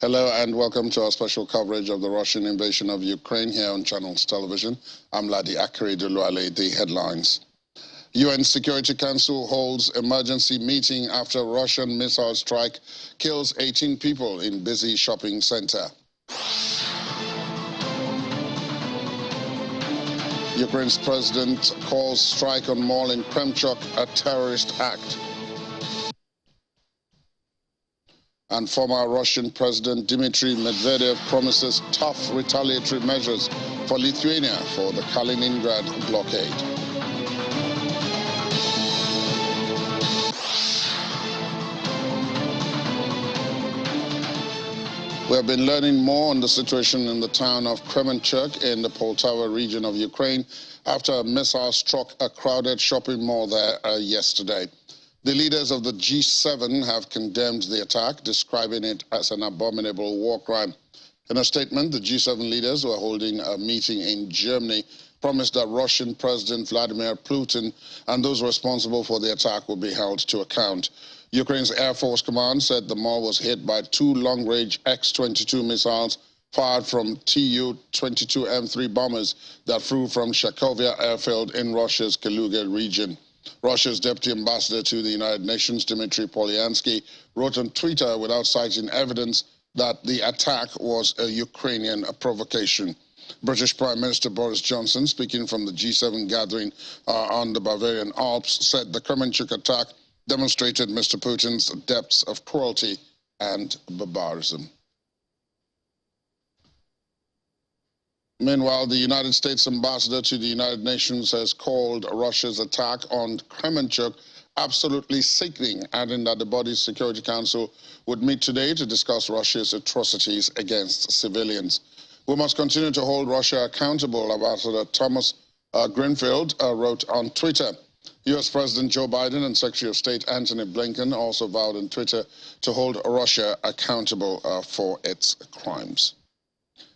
Hello and welcome to our special coverage of the Russian invasion of Ukraine here on Channels Television. I'm Ladi Akere-Duluale. The headlines. UN Security Council holds emergency meeting after Russian missile strike kills 18 people in busy shopping center. Ukraine's president calls strike on mall in Kremenchuk a terrorist act. And former Russian President Dmitry Medvedev promises tough retaliatory measures for Lithuania for the Kaliningrad blockade. We have been learning more on the situation in the town of Kremenchuk in the Poltava region of Ukraine after a missile struck a crowded shopping mall there yesterday. The leaders of the G7 have condemned the attack, describing it as an abominable war crime. In a statement, the G7 leaders, who are holding a meeting in Germany, promised that Russian President Vladimir Putin and those responsible for the attack will be held to account. Ukraine's Air Force Command said the mall was hit by two long-range X-22 missiles fired from Tu-22M3 bombers that flew from Shakovia airfield in Russia's Kaluga region. Russia's deputy ambassador to the United Nations, Dmitry Polyansky, wrote on Twitter without citing evidence that the attack was a Ukrainian provocation. British Prime Minister Boris Johnson, speaking from the G7 gathering on the Bavarian Alps, said the Kremenchuk attack demonstrated Mr. Putin's depths of cruelty and barbarism. Meanwhile, the United States ambassador to the United Nations has called Russia's attack on Kremenchuk absolutely sickening, adding that the body's Security Council would meet today to discuss Russia's atrocities against civilians. We must continue to hold Russia accountable, Ambassador Thomas Greenfield wrote on Twitter. U.S. President Joe Biden and Secretary of State Antony Blinken also vowed on Twitter to hold Russia accountable for its crimes.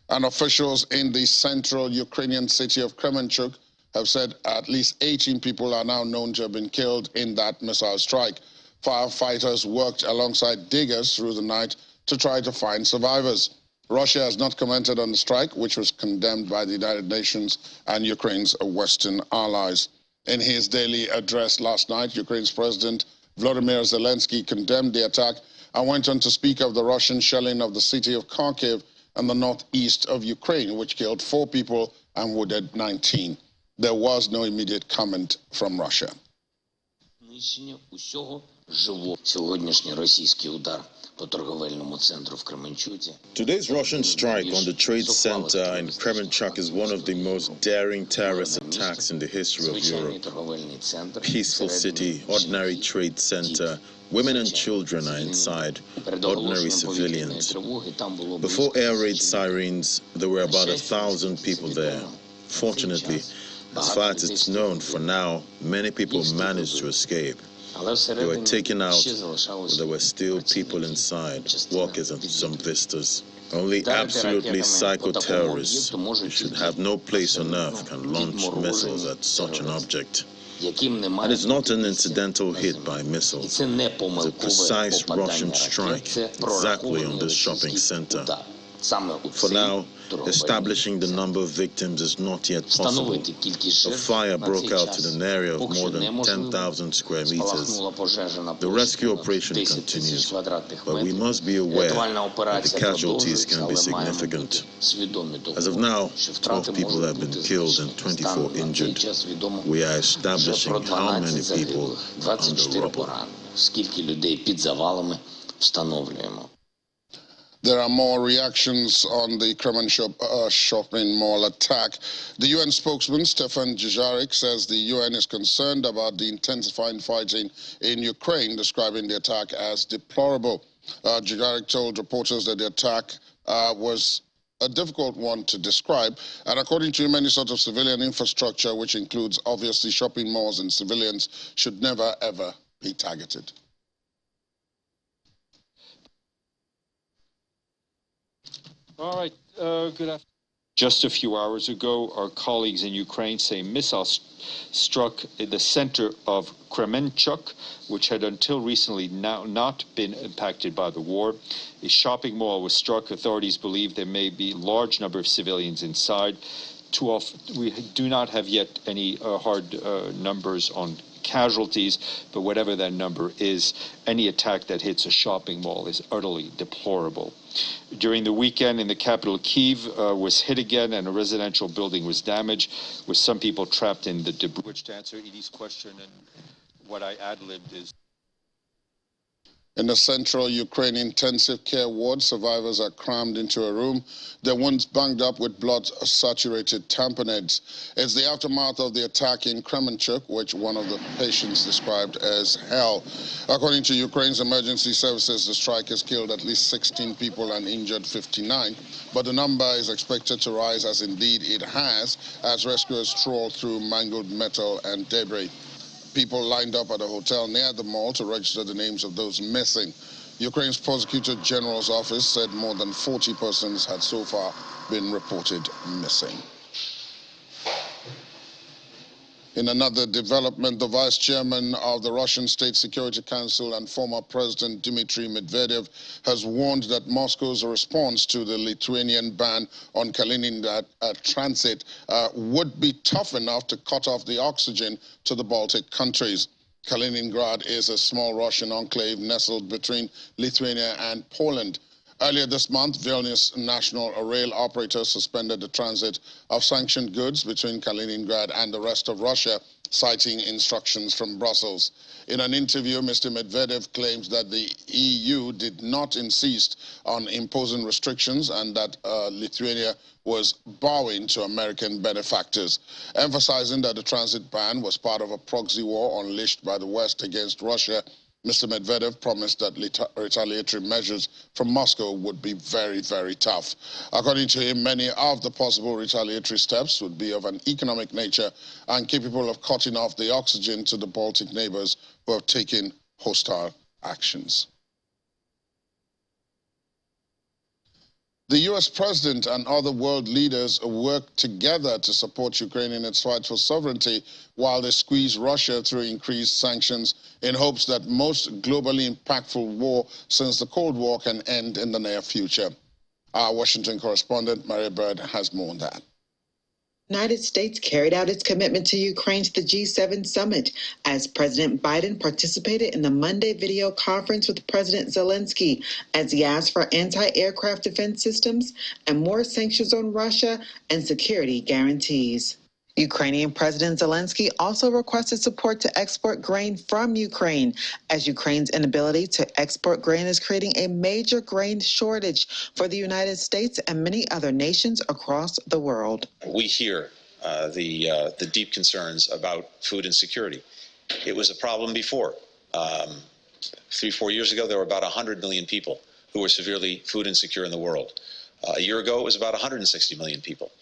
And officials in the central Ukrainian city of Kremenchuk have said at least 18 people are now known to have been killed in that missile strike. Firefighters worked alongside diggers through the night to try to find survivors. Russia has not commented on the strike, which was condemned by the United Nations and Ukraine's Western allies. In his daily address last night, Ukraine's President Volodymyr Zelensky condemned the attack and went on to speak of the Russian shelling of the city of Kharkiv and the northeast of Ukraine, which killed 4 people and wounded 19. There was no immediate comment from Russia. Today's Russian strike on the trade center in Kremenchuk is one of the most daring terrorist attacks in the history of Europe. Peaceful city, ordinary trade center, women and children are inside, ordinary civilians. Before air raid sirens, there were about 1,000 people there. Fortunately, as far as it's known for now, many people managed to escape. They were taken out, but there were still people inside, workers and some visitors. Only absolutely psycho terrorists who should have no place on earth can launch missiles at such an object. And it's not an incidental hit by missiles. It's a precise Russian strike exactly on this shopping center. For now, establishing the number of victims is not yet possible. A fire broke out in an area of more than 10,000 square meters. The rescue operation continues, but we must be aware that the casualties can be significant. As of now, 12 people have been killed and 24 injured. We are establishing how many people are under rubble. There are more reactions on the Kremenchuk shopping mall attack. The UN spokesman, Stefan Dujarric, says the UN is concerned about the intensifying fighting in Ukraine, describing the attack as deplorable. Dujarric told reporters that the attack was a difficult one to describe, and according to him, any sort of civilian infrastructure, which includes obviously shopping malls and civilians, should never, ever be targeted. All right, good afternoon. Just a few hours ago, our colleagues in Ukraine say missiles struck the center of Kremenchuk, which had until recently not been impacted by the war. A shopping mall was struck. Authorities believe there may be a large number of civilians inside. We do not have yet any hard numbers on casualties, but whatever that number is, any attack that hits a shopping mall is utterly deplorable. During the weekend in the capital, Kyiv was hit again, and a residential building was damaged, with some people trapped in the debris. Which, to answer Edie's question, and what I ad-libbed is... In the central Ukraine intensive care ward, survivors are crammed into a room, their wounds banged up with blood-saturated tamponades. It's the aftermath of the attack in Kremenchuk, which one of the patients described as hell. According to Ukraine's emergency services, the strike has killed at least 16 people and injured 59, but the number is expected to rise, as indeed it has, as rescuers trawl through mangled metal and debris. People lined up at a hotel near the mall to register the names of those missing. Ukraine's Prosecutor General's office said more than 40 persons had so far been reported missing. In another development, the vice chairman of the Russian State Security Council and former President Dmitry Medvedev has warned that Moscow's response to the Lithuanian ban on Kaliningrad transit would be tough enough to cut off the oxygen to the Baltic countries. Kaliningrad is a small Russian enclave nestled between Lithuania and Poland. Earlier this month, Vilnius national rail operators suspended the transit of sanctioned goods between Kaliningrad and the rest of Russia, citing instructions from Brussels. In an interview, Mr. Medvedev claims that the EU did not insist on imposing restrictions and that Lithuania was bowing to American benefactors, emphasizing that the transit ban was part of a proxy war unleashed by the West against Russia. Mr. Medvedev promised that retaliatory measures from Moscow would be very, very tough. According to him, many of the possible retaliatory steps would be of an economic nature and capable of cutting off the oxygen to the Baltic neighbors who have taken hostile actions. The U.S. president and other world leaders work together to support Ukraine in its fight for sovereignty while they squeeze Russia through increased sanctions in hopes that most globally impactful war since the Cold War can end in the near future. Our Washington correspondent, Mary Bird, has more on that. The United States carried out its commitment to Ukraine to the G7 summit as President Biden participated in the Monday video conference with President Zelensky as he asked for anti-aircraft defense systems and more sanctions on Russia and security guarantees. Ukrainian President Zelensky also requested support to export grain from Ukraine, as Ukraine's inability to export grain is creating a major grain shortage for the United States and many other nations across the world. We hear the deep concerns about food insecurity. It was a problem before. 3-4 years ago, there were about 100 million people who were severely food insecure in the world. A year ago, it was about 160 million people.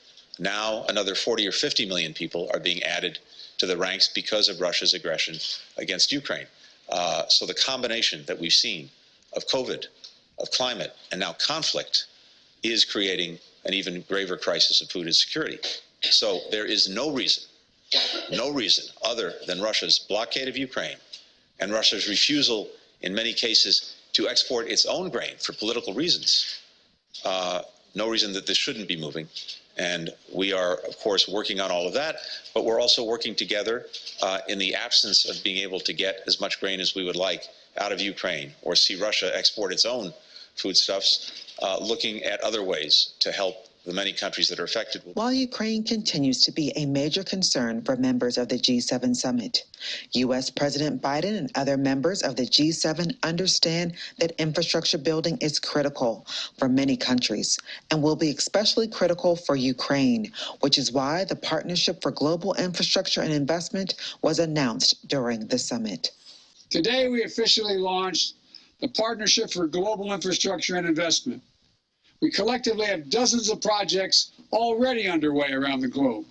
Now, another 40 or 50 million people are being added to the ranks because of Russia's aggression against Ukraine. So the combination that we've seen of COVID, of climate, and now conflict is creating an even graver crisis of food insecurity. So there is no reason other than Russia's blockade of Ukraine and Russia's refusal, in many cases, to export its own grain for political reasons. No reason that this shouldn't be moving. And we are, of course, working on all of that, but we're also working together in the absence of being able to get as much grain as we would like out of Ukraine or see Russia export its own foodstuffs, looking at other ways to help the many countries that are affected. While Ukraine continues to be a major concern for members of the G7 summit, U.S. President Biden and other members of the G7 understand that infrastructure building is critical for many countries and will be especially critical for Ukraine, which is why the Partnership for Global Infrastructure and Investment was announced during the summit. Today, we officially launched the Partnership for Global Infrastructure and Investment. We collectively have dozens of projects already underway around the globe.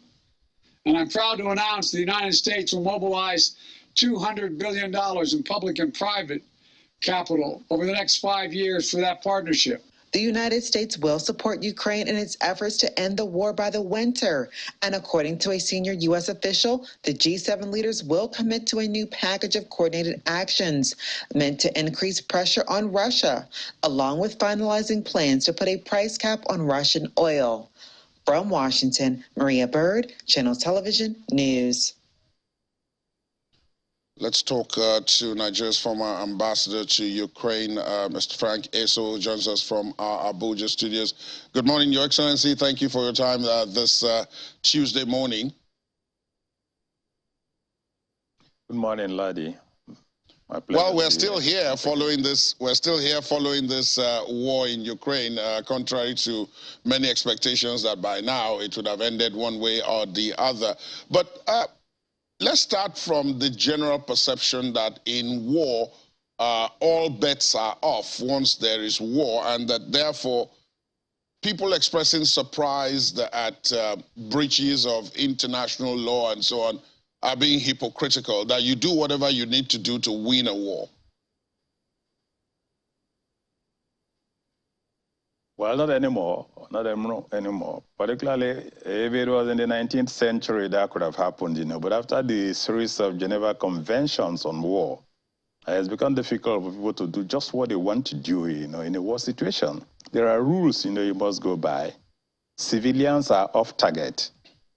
And I'm proud to announce the United States will mobilize $200 billion in public and private capital over the next 5 years for that partnership. The United States will support Ukraine in its efforts to end the war by the winter. And according to a senior U.S. official, the G7 leaders will commit to a new package of coordinated actions meant to increase pressure on Russia, along with finalizing plans to put a price cap on Russian oil. From Washington, Maria Bird, Channel Television News. Let's talk to Nigeria's former ambassador to Ukraine, Mr. Frank Eso, who joins us from our Abuja studios. Good morning, Your Excellency. Thank you for your time this Tuesday morning. Good morning, Ladi. Well, we're still here following this. We're still here following this war in Ukraine, contrary to many expectations that by now it would have ended one way or the other. But let's start from the general perception that in war, all bets are off once there is war, and that therefore people expressing surprise at breaches of international law and so on are being hypocritical, that you do whatever you need to do to win a war. Well, not anymore, not anymore. Particularly, if it was in the 19th century, that could have happened, you know. But after the series of Geneva Conventions on war, it's become difficult for people to do just what they want to do, you know, in a war situation. There are rules, you know, you must go by. Civilians are off target.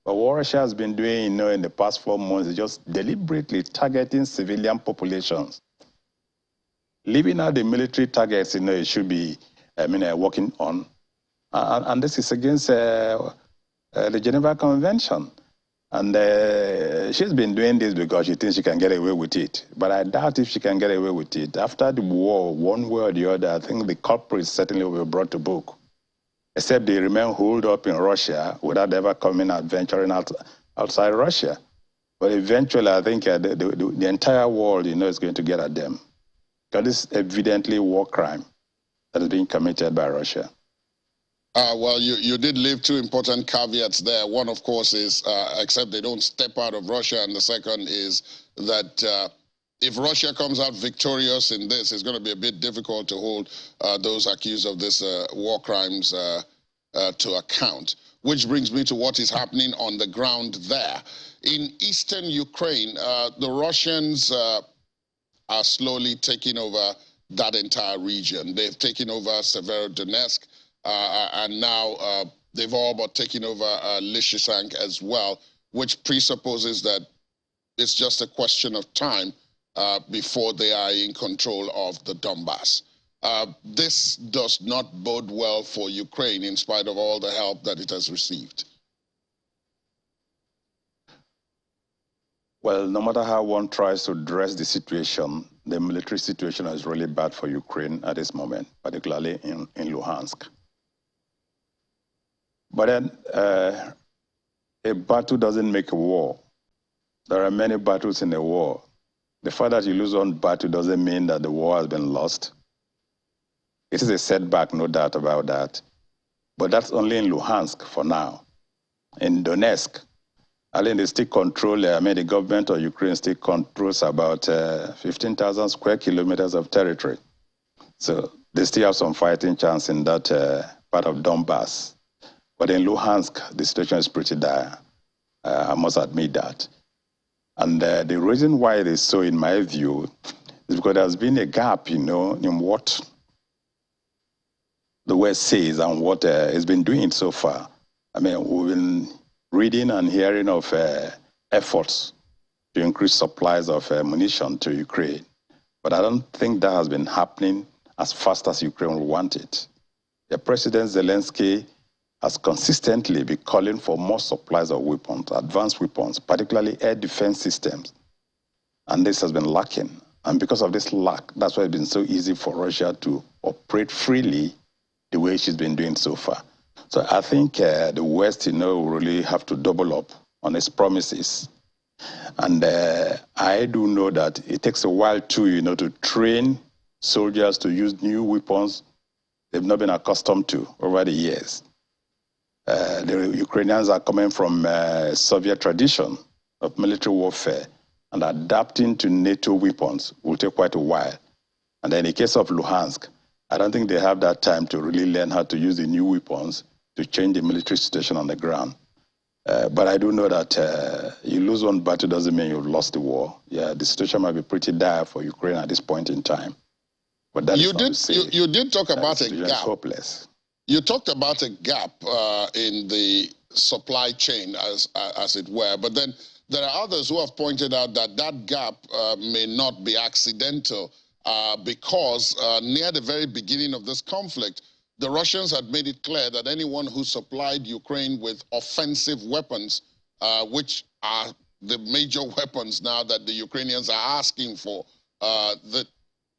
But what Russia has been doing, you know, in the past 4 months is just deliberately targeting civilian populations. Leaving out the military targets, you know, it should be working on. And this is against the Geneva Convention. And she's been doing this because she thinks she can get away with it. But I doubt if she can get away with it. After the war, one way or the other, I think the culprits certainly will be brought to book. Except they remain holed up in Russia without ever coming out, venturing outside Russia. But eventually, I think the entire world, you know, is going to get at them. Because this is evidently war crime that is being committed by Russia. Well, you did leave two important caveats there. One, of course, is except they don't step out of Russia, and the second is that if Russia comes out victorious in this, it's going to be a bit difficult to hold those accused of this war crimes to account. Which brings me to what is happening on the ground there. In eastern Ukraine, the Russians are slowly taking over that entire region. They've taken over Severodonetsk, and now they've all but taken over Lysychansk as well, which presupposes that it's just a question of time before they are in control of the Donbass. This does not bode well for Ukraine in spite of all the help that it has received. Well, no matter how one tries to address the situation, the military situation is really bad for Ukraine at this moment, particularly in Luhansk. But then a battle doesn't make a war. There are many battles in a war. The fact that you lose one battle doesn't mean that the war has been lost. It is a setback, no doubt about that. But that's only in Luhansk for now. In Donetsk, they still control, the government of Ukraine still controls about 15,000 square kilometers of territory. So they still have some fighting chance in that part of Donbass. But in Luhansk, the situation is pretty dire. I must admit that. And the reason why it is so, in my view, is because there's been a gap, you know, in what the West says and what it's been doing so far. I mean, we've been reading and hearing of efforts to increase supplies of munition to Ukraine. But I don't think that has been happening as fast as Ukraine would want it. The President Zelensky has consistently been calling for more supplies of weapons, advanced weapons, particularly air defense systems. And this has been lacking. And because of this lack, that's why it's been so easy for Russia to operate freely the way she's been doing so far. So I think the West, you know, will really have to double up on its promises. And I do know that it takes a while too, you know, to train soldiers to use new weapons they've not been accustomed to over the years. The Ukrainians are coming from Soviet tradition of military warfare, and adapting to NATO weapons will take quite a while. And then in the case of Luhansk, I don't think they have that time to really learn how to use the new weapons to change the military situation on the ground. But I do know that you lose one battle doesn't mean you've lost the war. Yeah, the situation might be pretty dire for Ukraine at this point in time. But that you did talk about a gap. Hopeless. You talked about a gap in the supply chain, as it were. But then there are others who have pointed out that that gap may not be accidental because near the very beginning of this conflict, the Russians had made it clear that anyone who supplied Ukraine with offensive weapons, which are the major weapons now that the Ukrainians are asking for,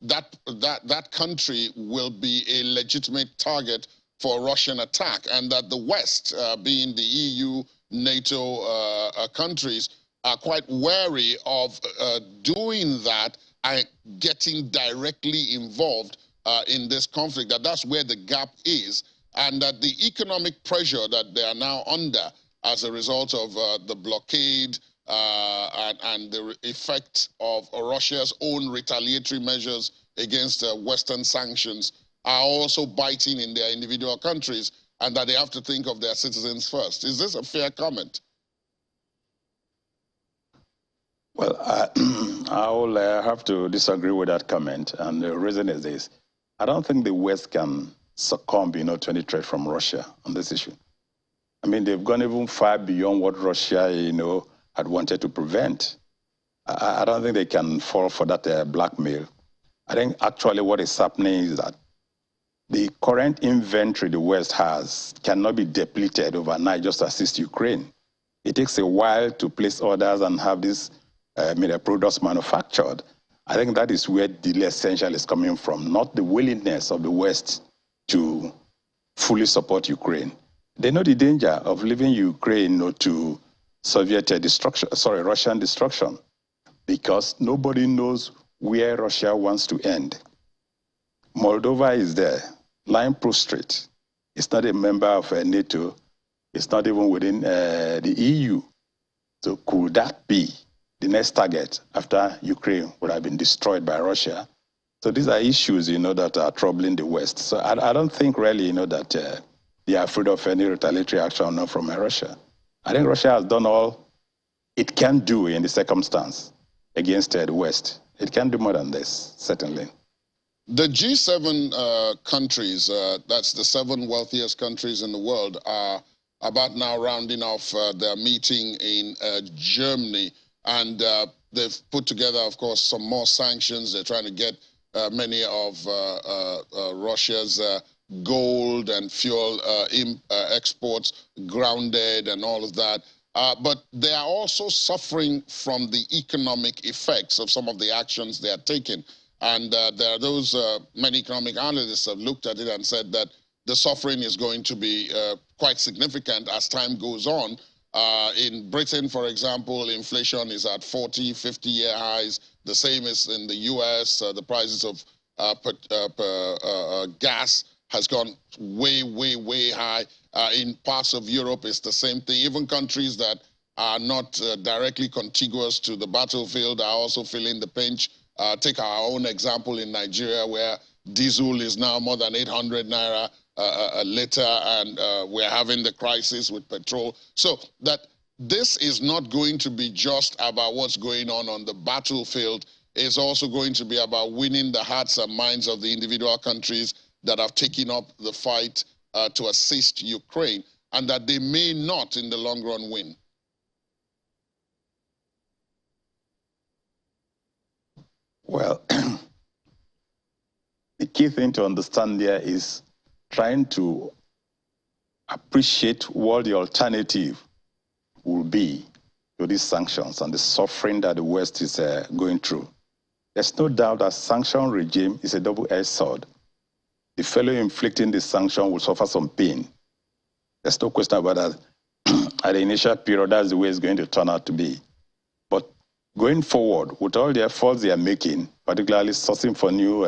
that country will be a legitimate target for a Russian attack, and that the West, being the EU, NATO countries, are quite wary of doing that and getting directly involved in this conflict, that's where the gap is, and that the economic pressure that they are now under as a result of the blockade and the effect of Russia's own retaliatory measures against Western sanctions are also biting in their individual countries, and that they have to think of their citizens first. Is this a fair comment? Well, I will have to disagree with that comment, and the reason is this. I don't think the West can succumb, to any threat from Russia on this issue. I mean, they've gone even far beyond what Russia, had wanted to prevent. I don't think they can fall for that blackmail. I think actually what is happening is that the current inventory the West has cannot be depleted overnight just to assist Ukraine. It takes a while to place orders and have these products manufactured. I think that is where delay essentially is coming from, not the willingness of the West to fully support Ukraine. They know the danger of leaving Ukraine to Russian destruction, because nobody knows where Russia wants to end. Moldova is there, lying prostrate. It's not a member of NATO. It's not even within the EU. So could that be the next target after Ukraine would have been destroyed by Russia? So these are issues, that are troubling the West. So I don't think really, that they are afraid of any retaliatory action from Russia. I think Russia has done all it can do in the circumstance against the West. It can do more than this, certainly. The G7 countries, that's the 7 wealthiest countries in the world, are about now rounding off their meeting in Germany. And they've put together, of course, some more sanctions. They're trying to get many of Russia's gold and fuel exports grounded and all of that. But they are also suffering from the economic effects of some of the actions they are taking. And there are those, many economic analysts have looked at it and said that the suffering is going to be quite significant as time goes on. In Britain, for example, inflation is at 40, 50-year highs. The same is in the US. The prices of gas has gone way, way, way high. In parts of Europe, it's the same thing. Even countries that are not directly contiguous to the battlefield are also feeling the pinch. Take our own example in Nigeria, where diesel is now more than 800 naira a liter, and we're having the crisis with petrol. So that this is not going to be just about what's going on the battlefield. It's also going to be about winning the hearts and minds of the individual countries that have taken up the fight to assist Ukraine, and that they may not in the long run win. Well, the key thing to understand there is trying to appreciate what the alternative will be to these sanctions and the suffering that the West is going through. There's no doubt that sanction regime is a double-edged sword. The fellow inflicting the sanction will suffer some pain. There's no question about that. At the initial period, that's the way it's going to turn out to be. But going forward, with all the efforts they are making, particularly sourcing for new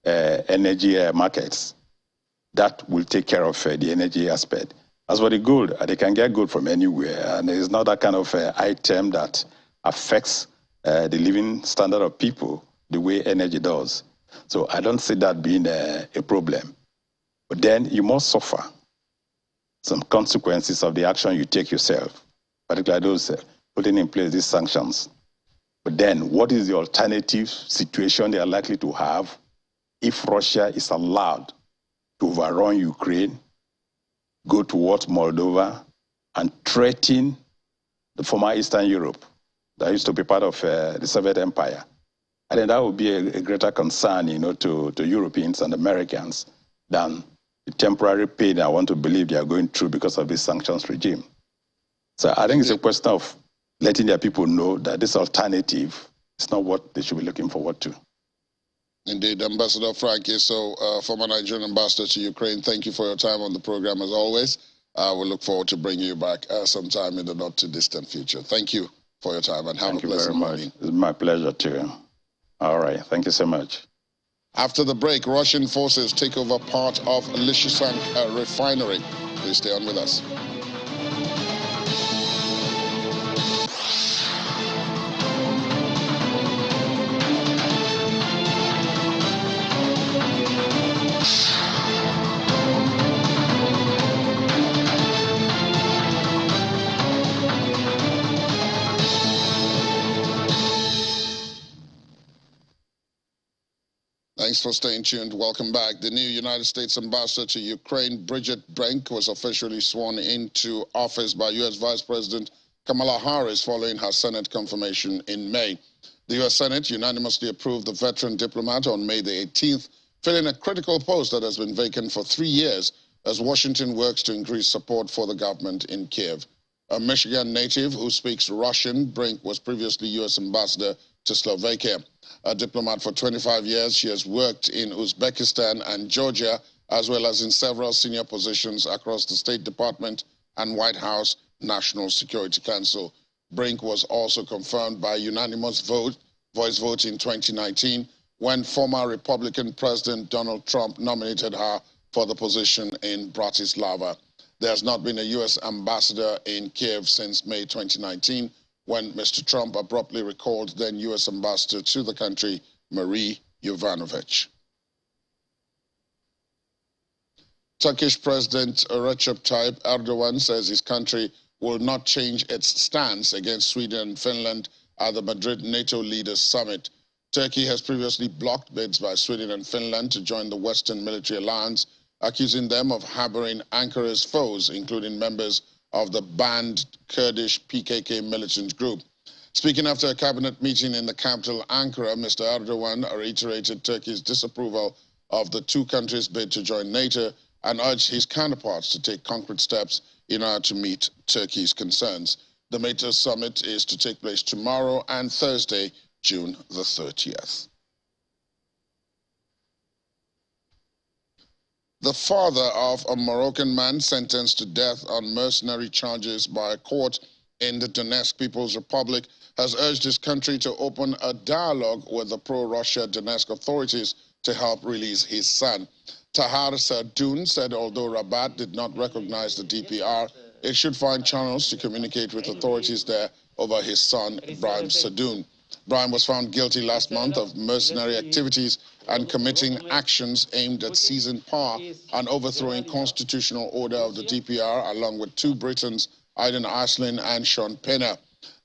energy markets, that will take care of the energy aspect. As for the gold, they can get gold from anywhere, and it's not that kind of item that affects the living standard of people the way energy does. So I don't see that being a problem. But then you must suffer some consequences of the action you take yourself, particularly those putting in place these sanctions. But then what is the alternative situation they are likely to have if Russia is allowed to overrun Ukraine, go towards Moldova, and threaten the former Eastern Europe that used to be part of the Soviet Empire? I think that would be a greater concern, to Europeans and Americans than the temporary pain I want to believe they are going through because of this sanctions regime. So I think it's a question of letting their people know that this alternative is not what they should be looking forward to. Indeed, Ambassador Frankie, former Nigerian ambassador to Ukraine, thank you for your time on the program as always. We'll look forward to bringing you back sometime in the not too distant future. Thank you for your time and have a pleasant morning. It's my pleasure too. All right, thank you so much. After the break, Russian forces take over part of Lysychansk refinery. Please stay on with us. Thanks for staying tuned. Welcome back. The new United States ambassador to Ukraine, Bridget Brink, was officially sworn into office by U.S. Vice President Kamala Harris following her Senate confirmation in May. The U.S. Senate unanimously approved the veteran diplomat on May the 18th, filling a critical post that has been vacant for 3 years as Washington works to increase support for the government in Kiev. A Michigan native who speaks Russian, Brink was previously U.S. ambassador to Slovakia. A diplomat for 25 years, she has worked in Uzbekistan and Georgia, as well as in several senior positions across the State Department and White House National Security Council. Brink was also confirmed by unanimous voice vote in 2019 when former Republican President Donald Trump nominated her for the position in Bratislava. There has not been a U.S. ambassador in Kiev since May 2019, when Mr. Trump abruptly recalled then U.S. ambassador to the country, Marie Yovanovitch. Turkish President Recep Tayyip Erdogan says his country will not change its stance against Sweden and Finland at the Madrid NATO Leaders Summit. Turkey has previously blocked bids by Sweden and Finland to join the Western Military Alliance, accusing them of harboring Ankara's foes, including members of the banned Kurdish PKK militant group. Speaking after a cabinet meeting in the capital, Ankara, Mr. Erdogan reiterated Turkey's disapproval of the two countries' bid to join NATO and urged his counterparts to take concrete steps in order to meet Turkey's concerns. The NATO summit is to take place tomorrow and Thursday, June the 30th. The father of a Moroccan man sentenced to death on mercenary charges by a court in the Donetsk People's Republic has urged his country to open a dialogue with the pro-Russia Donetsk authorities to help release his son. Tahar Sadoun said although Rabat did not recognize the DPR, it should find channels to communicate with authorities there over his son, Brahim Sadoun. Brahim was found guilty last month of mercenary activities and committing actions aimed at seizing power and overthrowing constitutional order of the DPR, along with two Britons, Aiden Aslin and Sean Pena.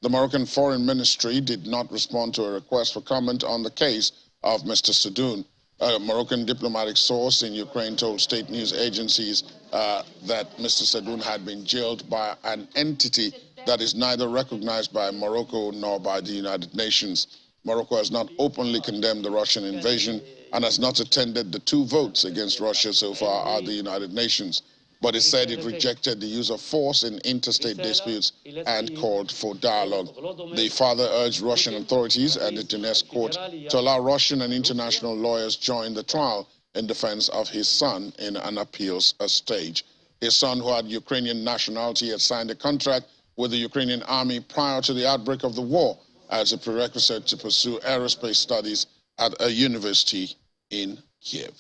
The Moroccan Foreign Ministry did not respond to a request for comment on the case of Mr. Sadoun. A Moroccan diplomatic source in Ukraine told state news agencies that Mr. Sadoun had been jailed by an entity that is neither recognized by Morocco nor by the United Nations. Morocco has not openly condemned the Russian invasion and has not attended the two votes against Russia so far at the United Nations, but it said it rejected the use of force in interstate disputes and called for dialogue. The father urged Russian authorities and the Donetsk court to allow Russian and international lawyers join the trial in defense of his son in an appeals stage. His son, who had Ukrainian nationality, had signed a contract with the Ukrainian army prior to the outbreak of the war as a prerequisite to pursue aerospace studies at a university in Kiev.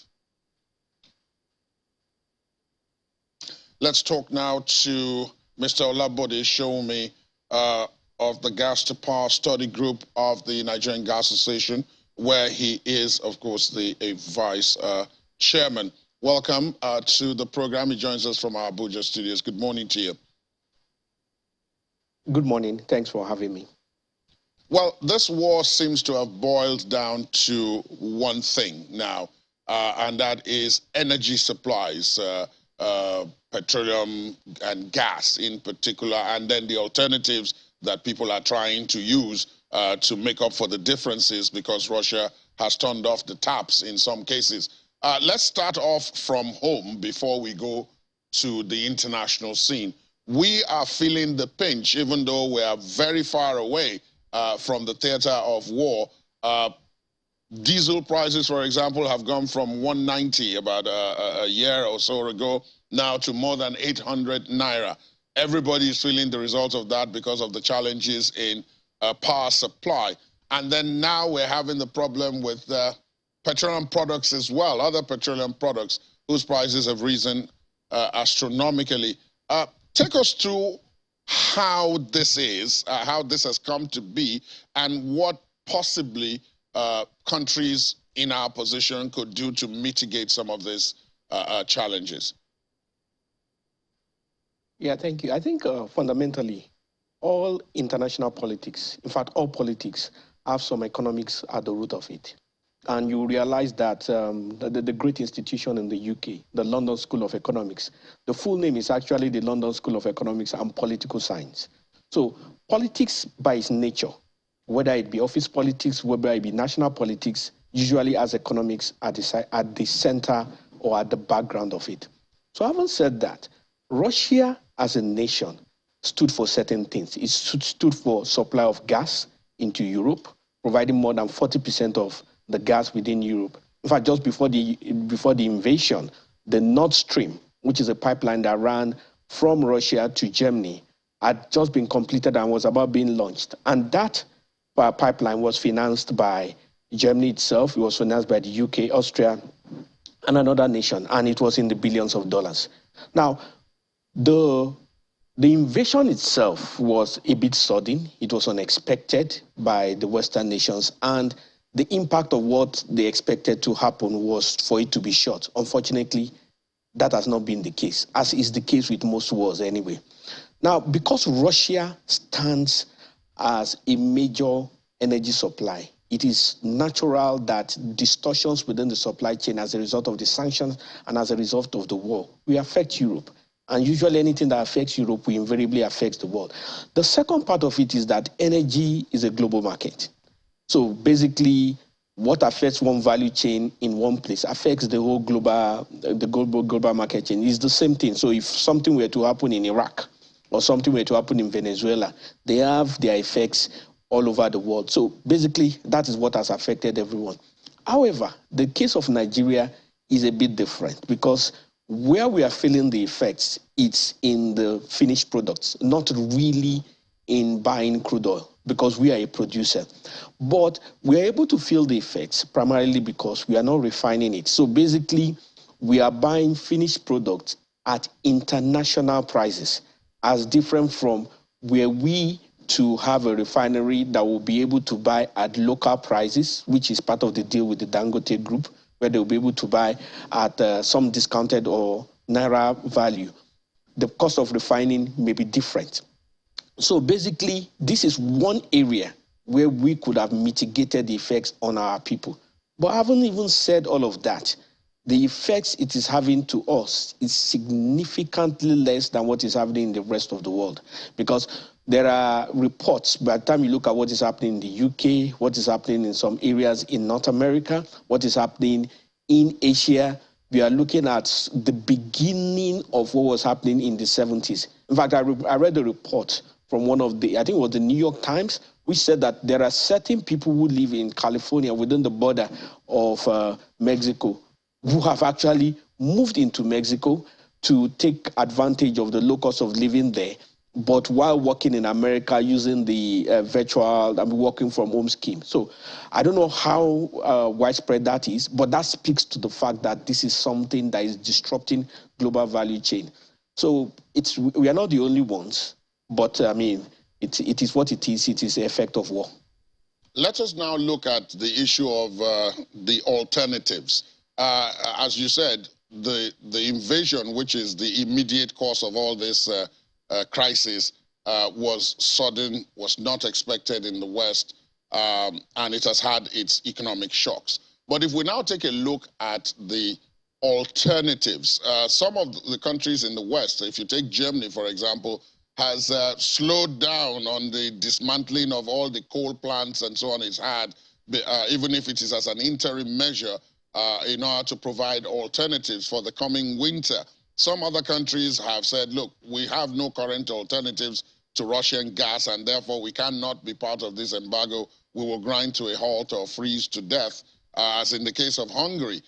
Let's talk now to Mr. Olabode Shoumi of the Gas to Power Study Group of the Nigerian Gas Association, where he is, of course, a vice chairman. Welcome to the program. He joins us from our Abuja studios. Good morning to you. Good morning. Thanks for having me. Well, this war seems to have boiled down to one thing now, and that is energy supplies, petroleum and gas in particular, and then the alternatives that people are trying to use to make up for the differences because Russia has turned off the taps in some cases. Let's start off from home before we go to the international scene. We are feeling the pinch, even though we are very far away from the theater of war. Diesel prices, for example, have gone from 190 about a year or so ago now to more than 800 naira. Everybody is feeling the results of that because of the challenges in power supply. And then now we're having the problem with petroleum products as well, other petroleum products whose prices have risen astronomically. Take us through how this is, how this has come to be, and what possibly countries in our position could do to mitigate some of these challenges. Yeah, thank you. I think fundamentally, all international politics, in fact, all politics, have some economics at the root of it. And you realize that the great institution in the UK, the London School of Economics, the full name is actually the London School of Economics and Political Science. So politics by its nature, whether it be office politics, whether it be national politics, usually has economics at the center or at the background of it. So having said that, Russia as a nation stood for certain things. It stood for supply of gas into Europe, providing more than 40% of the gas within Europe. In fact, just before the invasion, the Nord Stream, which is a pipeline that ran from Russia to Germany, had just been completed and was about being launched. And that pipeline was financed by Germany itself. It was financed by the UK, Austria, and another nation, and it was in the billions of dollars. Now, the invasion itself was a bit sudden. It was unexpected by the Western nations, and the impact of what they expected to happen was for it to be short. Unfortunately, that has not been the case, as is the case with most wars anyway. Now, because Russia stands as a major energy supply, it is natural that distortions within the supply chain as a result of the sanctions and as a result of the war will affect Europe. And usually anything that affects Europe will invariably affect the world. The second part of it is that energy is a global market. So basically, what affects one value chain in one place affects the whole global market chain. It's the same thing. So if something were to happen in Iraq or something were to happen in Venezuela, they have their effects all over the world. So basically, that is what has affected everyone. However, the case of Nigeria is a bit different because where we are feeling the effects, it's in the finished products, not really in buying crude oil, because we are a producer. But we are able to feel the effects primarily because we are not refining it. So basically, we are buying finished products at international prices, as different from where we to have a refinery that will be able to buy at local prices, which is part of the deal with the Dangote Group, where they'll be able to buy at some discounted or Naira value. The cost of refining may be different. So basically, this is one area where we could have mitigated the effects on our people. But I haven't even said all of that. The effects it is having to us is significantly less than what is happening in the rest of the world. Because there are reports, by the time you look at what is happening in the UK, what is happening in some areas in North America, what is happening in Asia, we are looking at the beginning of what was happening in the 70s. In fact, I read a report from one of the, I think it was the New York Times, which said that there are certain people who live in California within the border of Mexico who have actually moved into Mexico to take advantage of the low cost of living there, but while working in America using the virtual working from home scheme. So I don't know how widespread that is, but that speaks to the fact that this is something that is disrupting global value chain. So we are not the only ones, but I mean, it is what it is. It is the effect of war. let us now look at the issue of the alternatives. As you said, the invasion, which is the immediate cause of all this crisis, was sudden, was not expected in the West, and it has had its economic shocks. But if we now take a look at the alternatives, some of the countries in the West, if you take Germany, for example, has slowed down on the dismantling of all the coal plants and so on it's had, even if it is as an interim measure in order to provide alternatives for the coming winter. Some other countries have said, look, we have no current alternatives to Russian gas, and therefore we cannot be part of this embargo. We will grind to a halt or freeze to death, as in the case of Hungary,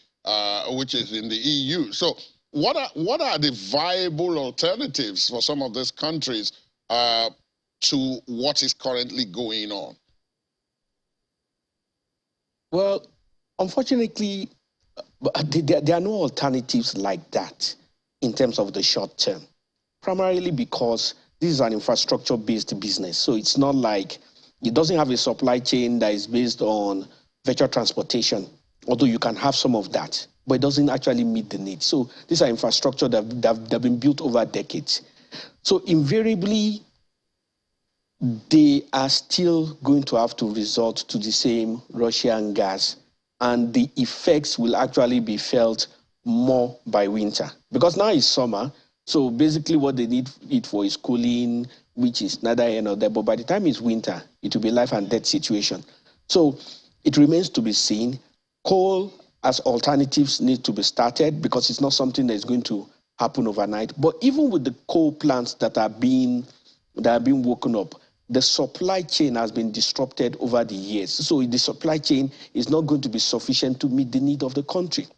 which is in the EU. So what are the viable alternatives for some of these countries to what is currently going on? Well, unfortunately, there are no alternatives like that in terms of the short term, primarily because this is an infrastructure-based business. So it's not like, it doesn't have a supply chain that is based on virtual transportation, although you can have some of that, but it doesn't actually meet the needs. So these are infrastructure that have been built over decades. So invariably, they are still going to have to resort to the same Russian gas, and the effects will actually be felt more by winter. Because now it's summer, so basically what they need it for is cooling, which is neither here nor there, but by the time it's winter, it will be life and death situation. So it remains to be seen. Coal as alternatives need to be started because it's not something that is going to happen overnight. But even with the coal plants that are being woken up, the supply chain has been disrupted over the years. So the supply chain is not going to be sufficient to meet the need of the country.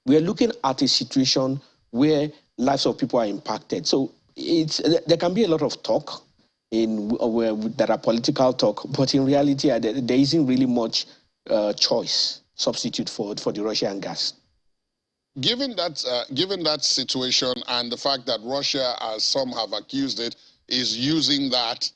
We are looking at a situation where lives of people are impacted. So there can be a lot of talk where there are political talk, but in reality, there isn't really much choice substitute for the Russian gas. Given that situation and the fact that Russia, as some have accused it, is using that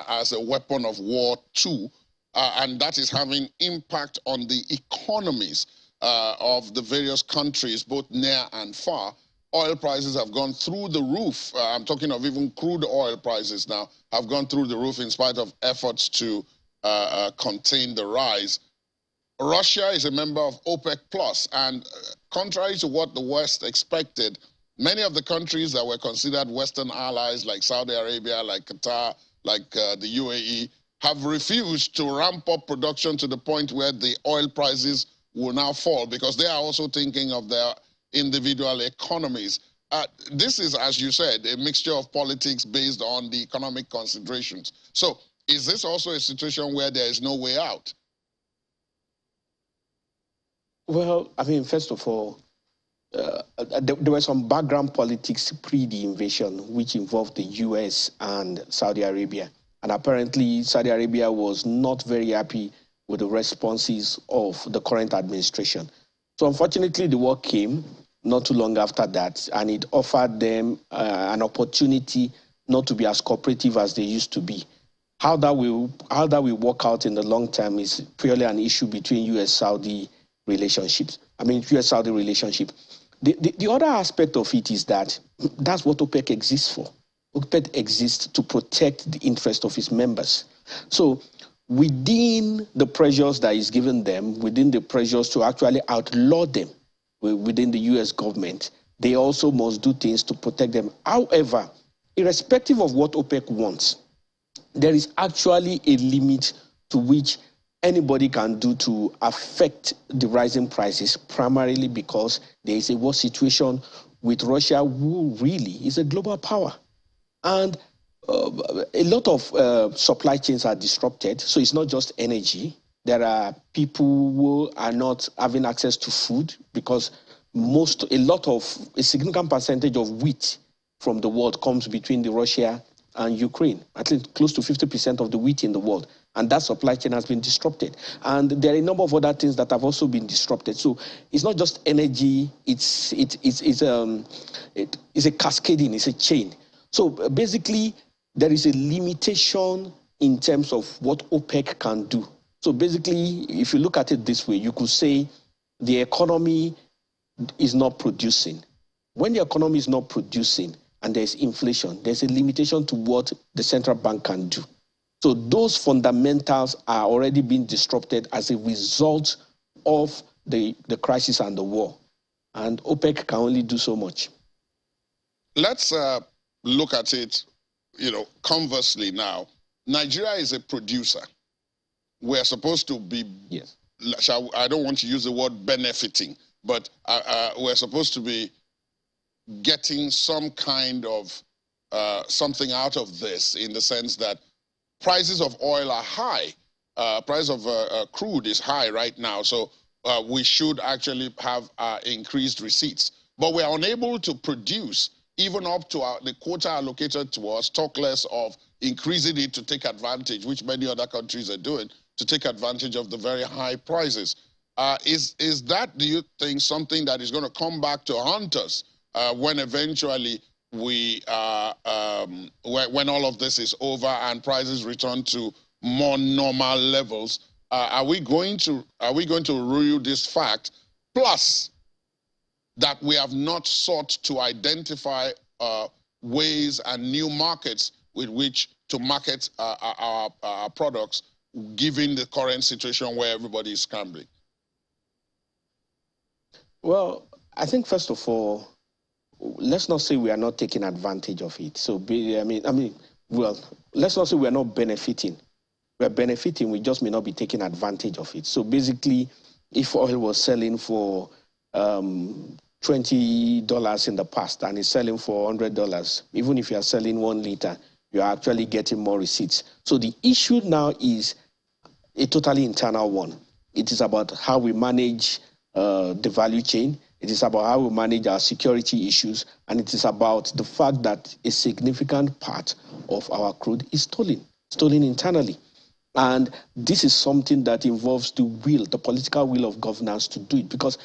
as a weapon of war too, and that is having impact on the economies of the various countries, both near and far. Oil prices have gone through the roof. I'm talking of even crude oil prices now have gone through the roof in spite of efforts to contain the rise. Russia is a member of OPEC Plus, and contrary to what the West expected, many of the countries that were considered Western allies, like Saudi Arabia, like Qatar, like the UAE, have refused to ramp up production to the point where the oil prices will now fall, because they are also thinking of their individual economies. This is, as you said, a mixture of politics based on the economic considerations. So is this also a situation where there is no way out? Well, I mean, first of all, there were some background politics pre the invasion, which involved the US and Saudi Arabia. And apparently, Saudi Arabia was not very happy with the responses of the current administration. So unfortunately, the war came not too long after that, and it offered them an opportunity not to be as cooperative as they used to be. How that will work out in the long term is purely an issue between US-Saudi relationships. I mean, US-Saudi relationship. The other aspect of it is that that's what OPEC exists for. OPEC exists to protect the interest of its members. So within the pressures that is given them, within the pressures to actually outlaw them within the US government, they also must do things to protect them. However, irrespective of what OPEC wants, there is actually a limit to which anybody can do to affect the rising prices, primarily because there is a war situation with Russia, who really is a global power. And a lot of supply chains are disrupted. So it's not just energy. There are people who are not having access to food because a significant percentage of wheat from the world comes between Russia and Ukraine, at least close to 50% of the wheat in the world. And that supply chain has been disrupted. And there are a number of other things that have also been disrupted. So it's not just energy, it's a cascading, it's a chain. So basically, there is a limitation in terms of what OPEC can do. So basically, if you look at it this way, you could say the economy is not producing. When the economy is not producing and there's inflation, there's a limitation to what the central bank can do. So those fundamentals are already being disrupted as a result of the crisis and the war. And OPEC can only do so much. Let's look at it, conversely now. Nigeria is a producer. We're supposed to be, yes. I don't want to use the word benefiting, but we're supposed to be getting some kind of something out of this, in the sense that prices of oil are high. Price of crude is high right now, so we should actually have increased receipts. But we're unable to produce even up to the quota allocated to us, talk less of increasing it to take advantage, which many other countries are doing, to take advantage of the very high prices. Is that, do you think, something that is going to come back to haunt us when eventually we, when all of this is over and prices return to more normal levels? Are we going to rule this fact? Plus, that we have not sought to identify ways and new markets with which to market our products, given the current situation where everybody is scrambling? Well, I think first of all, let's not say we are not taking advantage of it. So, well, let's not say we are not benefiting. We are benefiting, we just may not be taking advantage of it. So basically, if oil was selling for $20 in the past and is selling for $100, even if you are selling 1 liter, you are actually getting more receipts. So the issue now is a totally internal one. It is about how we manage the value chain. It is about how we manage our security issues. And it is about the fact that a significant part of our crude is stolen internally. And this is something that involves the political will of governance to do it, because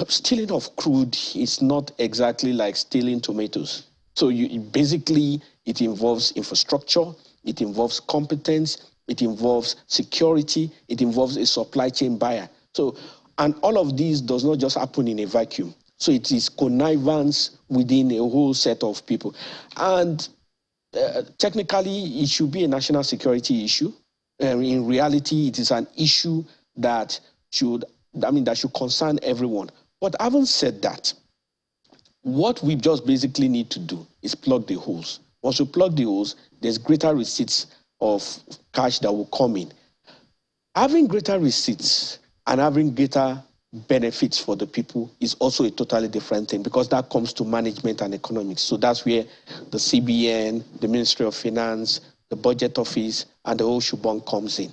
stealing of crude is not exactly like stealing tomatoes. So basically, it involves infrastructure, it involves competence, it involves security, it involves a supply chain buyer. So, and all of these does not just happen in a vacuum. So it is connivance within a whole set of people. And technically, it should be a national security issue. In reality, it is an issue that should concern everyone. But having said that, what we just basically need to do is plug the holes. Once we plug the holes, there's greater receipts of cash that will come in. Having greater receipts and having greater benefits for the people is also a totally different thing, because that comes to management and economics. So that's where the CBN, the Ministry of Finance, the Budget Office, and the whole shebang comes in.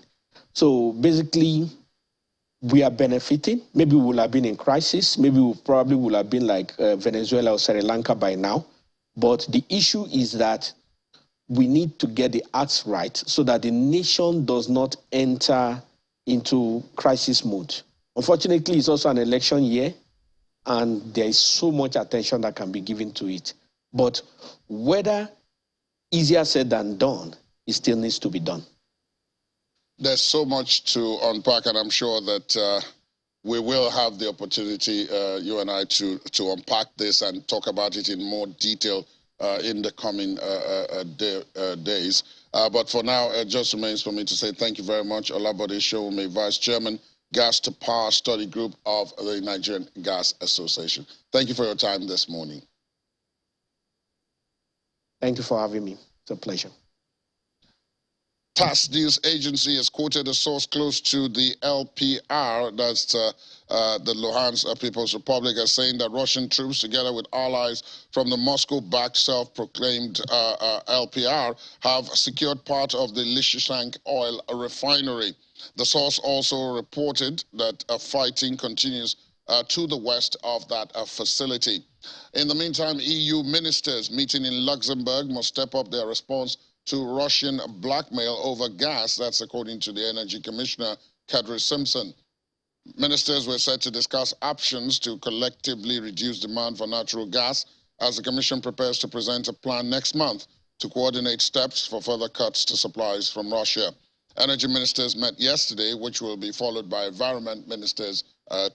So basically, we are benefiting. Maybe we will have been in crisis. Maybe we probably will have been like Venezuela or Sri Lanka by now. But the issue is that we need to get the acts right so that the nation does not enter into crisis mode. Unfortunately, it's also an election year, and there is so much attention that can be given to it. But whether easier said than done, it still needs to be done. There's so much to unpack, and I'm sure that we will have the opportunity, you and I, to unpack this and talk about it in more detail in the coming days. But for now, it just remains for me to say thank you very much. Olabode Showme, Vice Chairman, Gas to Power Study Group of the Nigerian Gas Association. Thank you for your time this morning. Thank you for having me. It's a pleasure. TASS News Agency has quoted a source close to the LPR, that's the Luhansk People's Republic, as saying that Russian troops, together with allies from the Moscow-backed self-proclaimed LPR, have secured part of the Lysychansk oil refinery. The source also reported that fighting continues to the west of that facility. In the meantime, EU ministers meeting in Luxembourg must step up their response to Russian blackmail over gas. That's according to the Energy Commissioner, Kadri Simpson. Ministers were set to discuss options to collectively reduce demand for natural gas as the Commission prepares to present a plan next month to coordinate steps for further cuts to supplies from Russia. Energy ministers met yesterday, which will be followed by environment ministers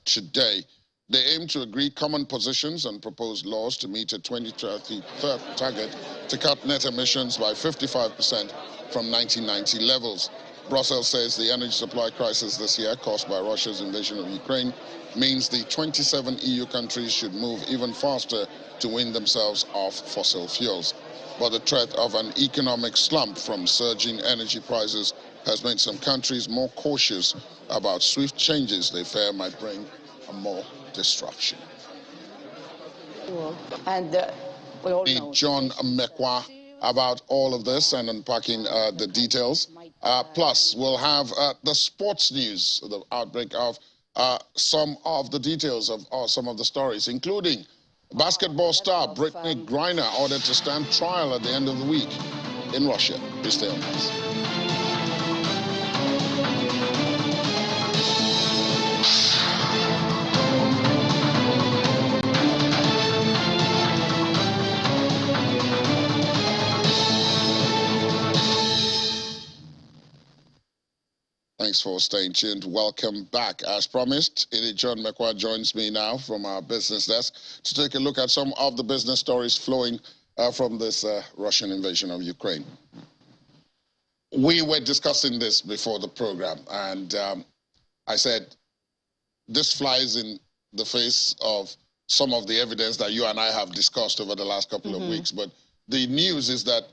today. They aim to agree common positions and proposed laws to meet a 2030 target to cut net emissions by 55% from 1990 levels. Brussels says the energy supply crisis this year, caused by Russia's invasion of Ukraine, means the 27 EU countries should move even faster to wean themselves off fossil fuels. But the threat of an economic slump from surging energy prices has made some countries more cautious about swift changes they fear might bring more disruption. And we all know John Mekwa about all of this and unpacking the details. Plus, we'll have the sports news, the outbreak of some of the details of some of the stories, including basketball star Brittany Griner ordered to stand trial at the end of the week in Russia. Please stay on us. Thanks for staying tuned. Welcome back. As promised, John Mekwa joins me now from our business desk to take a look at some of the business stories flowing from this Russian invasion of Ukraine. We were discussing this before the program, and I said this flies in the face of some of the evidence that you and I have discussed over the last couple of weeks. But the news is that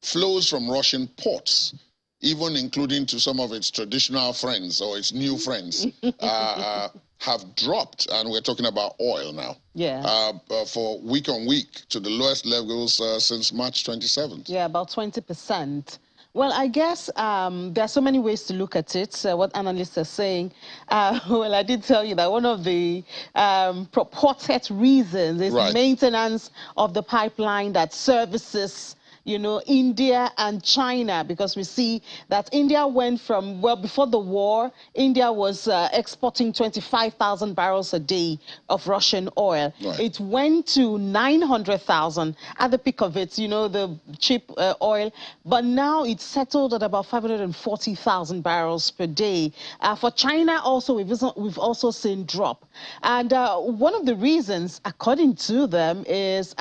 flows from Russian ports, even including to some of its traditional friends or its new friends, have dropped, and we're talking about oil now. Yeah. For week on week to the lowest levels since March 27th. Yeah, about 20%. Well, I guess there are so many ways to look at it, what analysts are saying. Well, I did tell you that one of the purported reasons is maintenance of the pipeline that services, you know, India and China, because we see that India went from, well, before the war, India was exporting 25,000 barrels a day of Russian oil. It went to 900,000 at the peak of it, you know, the cheap oil, but now it's settled at about 540,000 barrels per day. For China also, we've also seen drop. And one of the reasons, according to them, is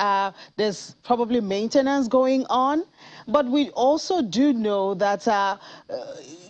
there's probably maintenance going on. But we also do know that,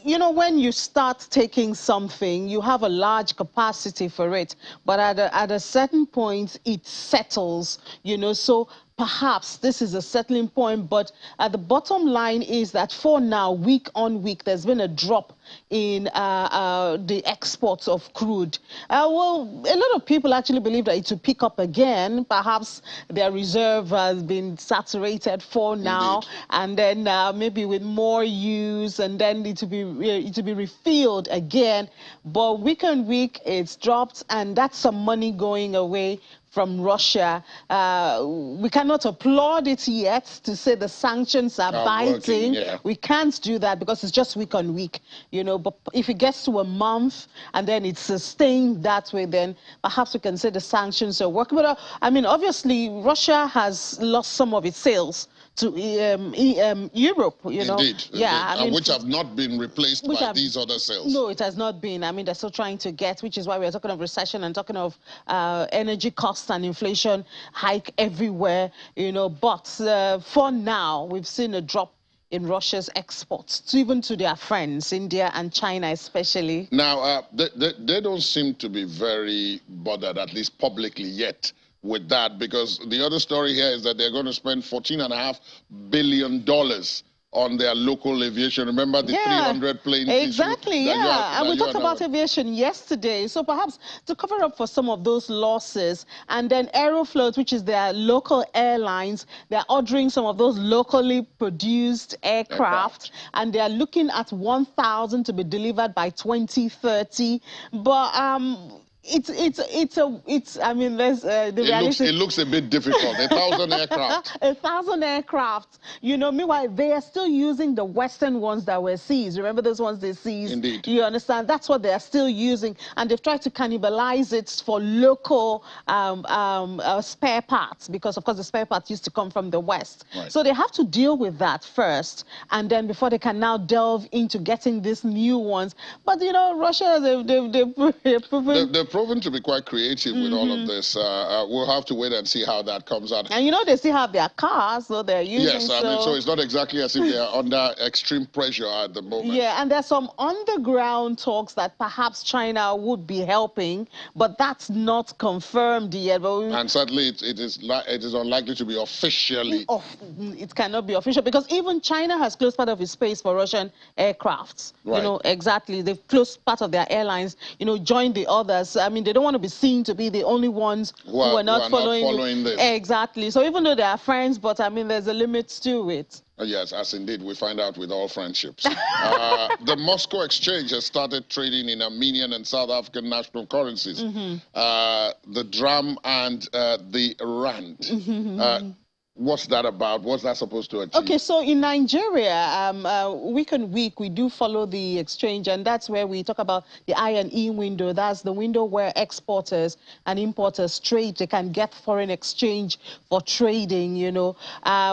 you know, when you start taking something, you have a large capacity for it. But at a certain point, it settles, you know, so perhaps this is a settling point. But at the bottom line is that for now, week on week, there's been a drop in the exports of crude. Well, a lot of people actually believe that it will pick up again. Perhaps their reserve has been saturated for now, and then maybe with more use, and then it will be refilled again. But week on week, it's dropped, and that's some money going away from Russia. We cannot applaud it yet to say the sanctions are biting. We can't do that because it's just week on week, you know. But if it gets to a month and then it's sustained that way, then perhaps we can say the sanctions are working. But I mean, obviously, Russia has lost some of its sales to Europe, you know. Yeah, I mean, which have not been replaced by these other sales. No, it has not been. I mean, they're still trying to get, which is why we're talking of recession and talking of energy costs and inflation hike everywhere, you know. But for now, we've seen a drop in Russia's exports, even to their friends, India and China especially. Now, they don't seem to be very bothered, at least publicly yet, with that, because the other story here is that they're going to spend $14.5 billion on their local aviation. Remember the 300 planes? Exactly, and we talked about aviation yesterday. So perhaps to cover up for some of those losses, and then Aeroflot, which is their local airlines, they're ordering some of those locally produced aircraft, and they're looking at 1,000 to be delivered by 2030. But I mean, there's the reality. It looks a bit difficult. 1,000 aircraft. 1,000 aircraft. You know, meanwhile, they are still using the Western ones that were seized. Remember those ones they seized? Indeed. You understand? That's what they are still using. And they've tried to cannibalize it for local spare parts, because, of course, the spare parts used to come from the West. Right. So they have to deal with that first, and then before they can now delve into getting these new ones. But, you know, Russia, They've proven to be quite creative with all of this. We'll have to wait and see how that comes out. And, you know, they still have their cars, so they're using. Yes, I mean, so it's not exactly as if they are under extreme pressure at the moment. Yeah, and there's some underground talks that perhaps China would be helping, but that's not confirmed yet. But and certainly it is unlikely to be officially. It cannot be official, because even China has closed part of its space for Russian aircrafts. Right. You know, exactly. They've closed part of their airlines, you know, joined the others. I mean, they don't want to be seen to be the only ones who are not following this. Exactly. So even though they are friends, but I mean, there's a limit to it. Yes, as indeed we find out with all friendships. The Moscow Exchange has started trading in Armenian and South African national currencies. The dram and the rand. What's that about? What's that supposed to achieve? Okay, so in Nigeria, week on week, we do follow the exchange, and that's where we talk about the I&E window. That's the window where exporters and importers trade. They can get foreign exchange for trading, you know.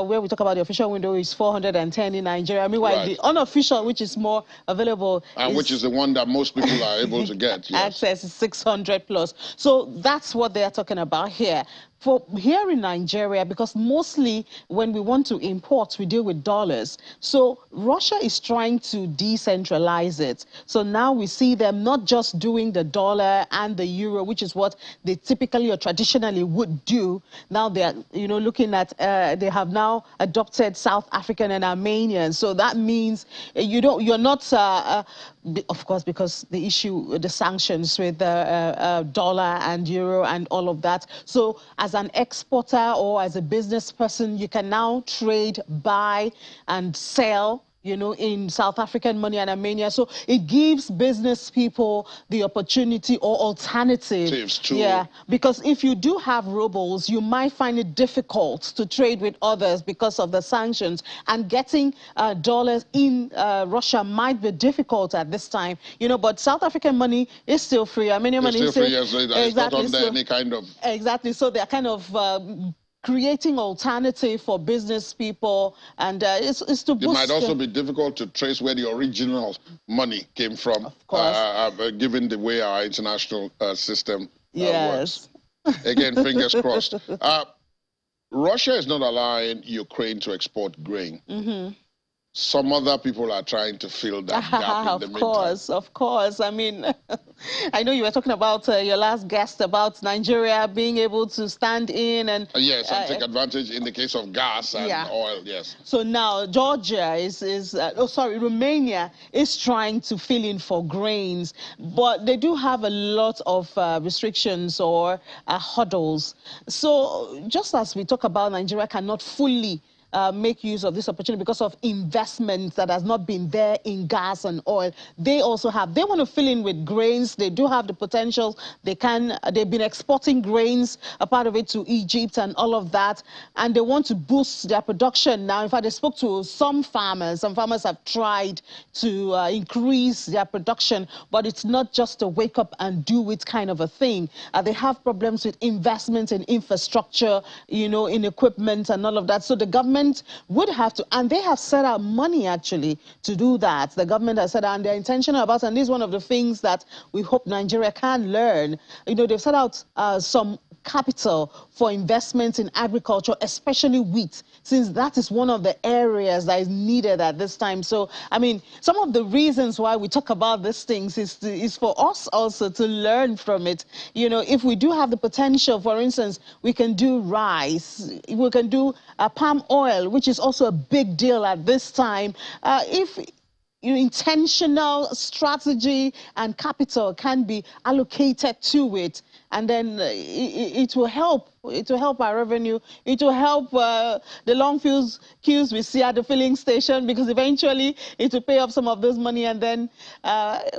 Where we talk about the official window is 410 in Nigeria. Meanwhile, the unofficial, which is more available, and which is the one that most people are able to get. Yes. Access is 600 plus. So that's what they're talking about here. For here in Nigeria, because mostly when we want to import, we deal with dollars. So Russia is trying to decentralize it. So now we see them not just doing the dollar and the euro, which is what they typically or traditionally would do. Now they're, you know, looking at, they have now adopted South African and Armenian. So that means you're not, of course, because the issue, the sanctions with dollar and euro and all of that. So as an exporter or as a business person, you can now trade, buy and sell, you know, in South African money and Armenia. So it gives business people the opportunity or alternatives. Yeah, because if you do have rubles, you might find it difficult to trade with others because of the sanctions. And getting dollars in Russia might be difficult at this time, you know, but South African money is still free. Armenian money is still free. Yes, it's not under any kind of... Exactly, so they're kind of... creating alternative for business people, and it's to boost. It might also be difficult to trace where the original money came from, of course. Given the way our international system works. Again, fingers crossed. Russia is not allowing Ukraine to export grain. Some other people are trying to fill that gap in the meantime. Of course. I mean, I know you were talking about your last guest about Nigeria being able to stand in and... yes, and take advantage in the case of gas and oil, yes. So now Georgia Romania is trying to fill in for grains, but they do have a lot of restrictions or hurdles. So just as we talk about Nigeria cannot fully make use of this opportunity because of investment that has not been there in gas and oil. They also have, they want to fill in with grains. They do have the potential. They've been exporting grains, a part of it to Egypt and all of that. And they want to boost their production now. In fact, they spoke to some farmers. Some farmers have tried to increase their production, but it's not just a wake up and do it kind of a thing. They have problems with investment in infrastructure, you know, in equipment and all of that. So the government would have to, and they have set out money actually to do that. The government has set out, and they're intentional about, and this is one of the things that we hope Nigeria can learn. You know, they've set out some capital for investments in agriculture, especially wheat, since that is one of the areas that is needed at this time. So, I mean, some of the reasons why we talk about these things is for us also to learn from it. You know, if we do have the potential, for instance, we can do rice, we can do palm oil, which is also a big deal at this time. If intentional strategy and capital can be allocated to it, and then it will help. It will help our revenue. It will help the long queues we see at the filling station, because eventually it will pay off some of this money, and then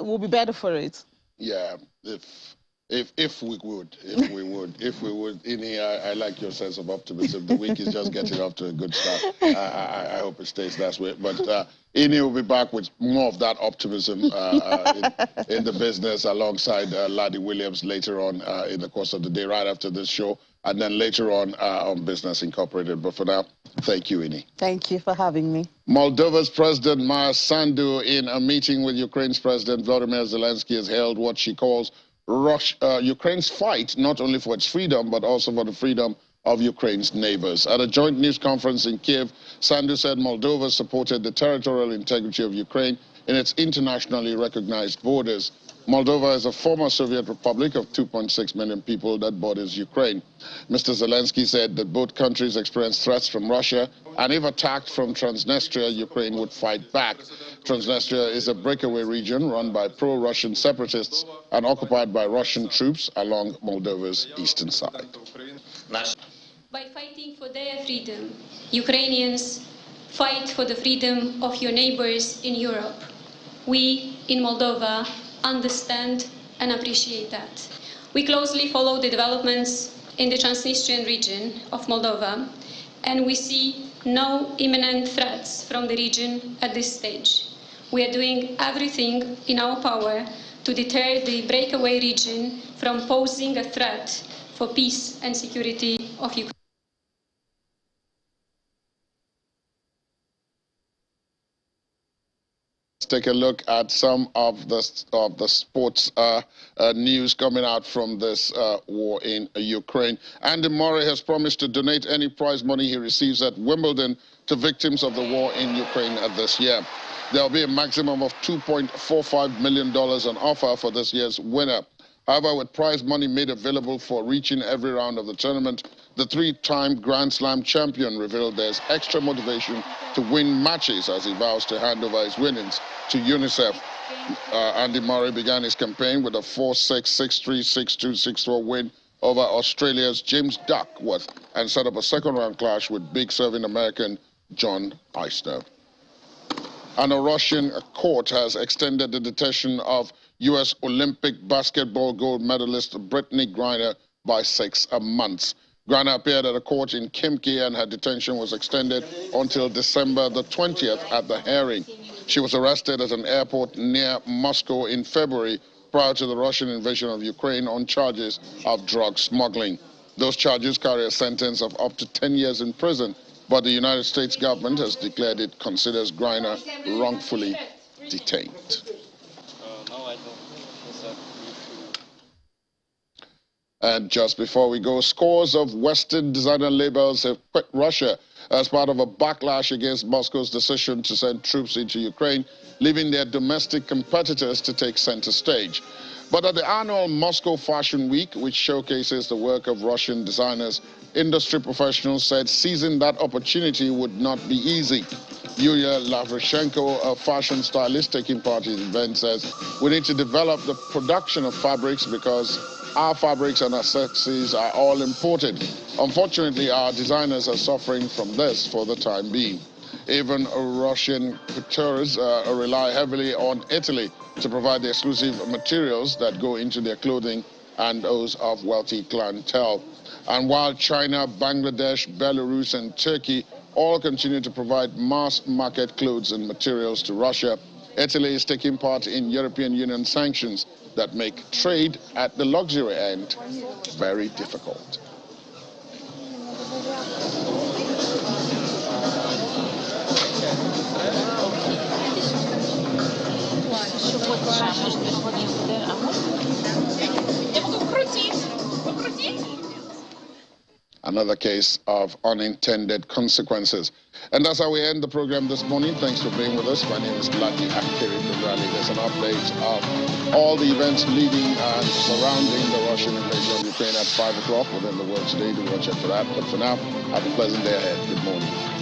we'll be better for it. Yeah, if If we would, Ini, I like your sense of optimism. The week is just getting off to a good start. I hope it stays that way. But Ini will be back with more of that optimism in the business alongside Laddie Williams later on in the course of the day, right after this show, and then later on Business Incorporated. But for now, thank you, Ini. Thank you for having me. Moldova's President Maya Sandu, in a meeting with Ukraine's President Volodymyr Zelensky, has held what she calls Ukraine's fight not only for its freedom, but also for the freedom of Ukraine's neighbors. At a joint news conference in Kiev, Sandu said Moldova supported the territorial integrity of Ukraine in its internationally recognized borders. Moldova is a former Soviet republic of 2.6 million people that borders Ukraine. Mr. Zelensky said that both countries experience threats from Russia, and if attacked from Transnistria, Ukraine would fight back. Transnistria is a breakaway region run by pro-Russian separatists and occupied by Russian troops along Moldova's eastern side. By fighting for their freedom, Ukrainians fight for the freedom of your neighbors in Europe. We in Moldova understand and appreciate that. We closely follow the developments in the Transnistrian region of Moldova, and we see no imminent threats from the region at this stage. We are doing everything in our power to deter the breakaway region from posing a threat for peace and security of Ukraine. Take a look at some of the sports news coming out from this war in Ukraine. Andy Murray has promised to donate any prize money he receives at Wimbledon to victims of the war in Ukraine this year. There will be a maximum of $2.45 million on offer for this year's winner. However, with prize money made available for reaching every round of the tournament, the three-time Grand Slam champion revealed there's extra motivation to win matches as he vows to hand over his winnings to UNICEF. Andy Murray began his campaign with a 4-6, 6-3, 6-2, 6-4 win over Australia's James Duckworth and set up a second-round clash with big serving American John Isner. And a Russian court has extended the detention of U.S. Olympic basketball gold medalist Brittany Griner by 6 months. Griner appeared at a court in Khimki, and her detention was extended until December the 20th at the hearing. She was arrested at an airport near Moscow in February prior to the Russian invasion of Ukraine on charges of drug smuggling. Those charges carry a sentence of up to 10 years in prison, but the United States government has declared it considers Griner wrongfully detained. And just before we go, scores of Western designer labels have quit Russia as part of a backlash against Moscow's decision to send troops into Ukraine, leaving their domestic competitors to take center stage. But at the annual Moscow Fashion Week, which showcases the work of Russian designers, industry professionals said seizing that opportunity would not be easy. Yulia Lavrashenko, a fashion stylist taking part in the event, says we need to develop the production of fabrics because our fabrics and accessories are all imported. Unfortunately, our designers are suffering from this for the time being. Even Russian couturiers rely heavily on Italy to provide the exclusive materials that go into their clothing and those of wealthy clientele. And while China, Bangladesh, Belarus, and Turkey all continue to provide mass market clothes and materials to Russia, Italy is taking part in European Union sanctions that make trade at the luxury end very difficult. Another case of unintended consequences. And that's how we end the program this morning. Thanks for being with us. My name is Lucky Akiri Kudrali. There's an update of all the events leading and surrounding the Russian invasion of Ukraine at 5 o'clock within the world today. Do watch out for that. But for now, have a pleasant day ahead. Good morning.